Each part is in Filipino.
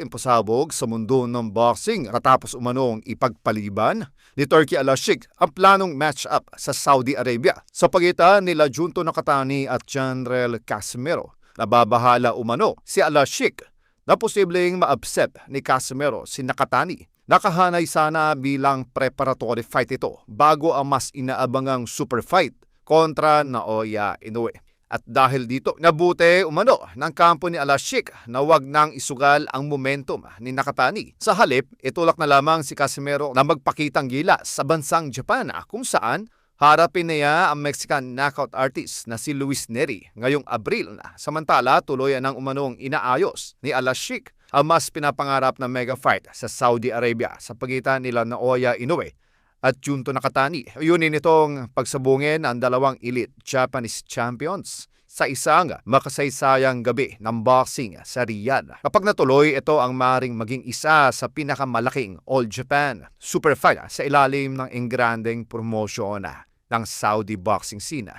impasabog sa mundo ng boxing matapos umanong ipagpaliban ni Turki Al-Sheikh ang planong match-up sa Saudi Arabia sa pagitan nila Junto Nakatani at Janrel Casimero. Nababahala umano si Al-Sheikh na posibleng ma-upset ni Casimero si Nakatani. Nakahanay sana bilang preparatory fight ito bago ang mas inaabangang super fight kontra Naoya Inoue. At dahil dito, nabuti umano ng kampo ni Al-Sheikh na wag nang isugal ang momentum ni Nakatani. Sa halip, itulak na lamang si Casimero na magpakitang gila sa bansang Japan kung saan harapin niya ang Mexican knockout artist na si Luis Neri ngayong Abril na. Samantala, tuluyan ng umanong inaayos ni Al-Sheikh ang mas pinapangarap na mega fight sa Saudi Arabia sa pagitan nila Naoya Inoue at Junto Nakatani. Yunin itong pagsabungin ang dalawang elite Japanese champions sa isang makasaysayang gabi ng boxing sa Riyadh. Kapag natuloy, ito ang maaaring maging isa sa pinakamalaking All Japan super fight sa ilalim ng engrandeng promosyon ng Saudi boxing scene.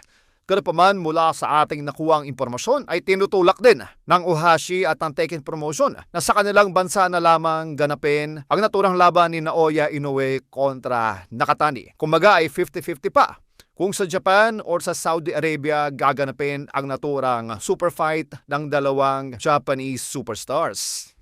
Kanapaman mula sa ating nakuhang impormasyon ay tinutulak din ng Ohashi at ang Tekken Promotion na sa kanilang bansa na lamang ganapin ang naturang laban ni Naoya Inoue kontra Nakatani. Kumaga ay 50-50 pa kung sa Japan or sa Saudi Arabia gaganapin ang naturang super fight ng dalawang Japanese superstars.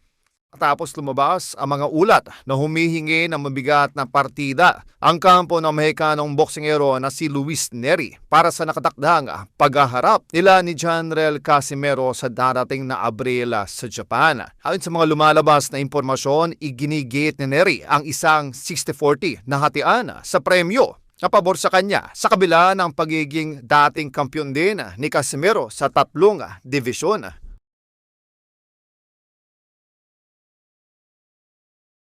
Tapos lumabas ang mga ulat na humihingi ng mabigat na partida ang kampo ng Mexicanong boksingero na si Luis Neri para sa nakatakdang paghaharap nila ni Janrel Casimero sa darating na Abril sa Japan. Ayon sa mga lumalabas na impormasyon, iginigit ni Neri ang isang 60-40 na hatian sa premyo na pabor sa kanya sa kabila ng pagiging dating kampiyon din ni Casimero sa tatlong divisyon.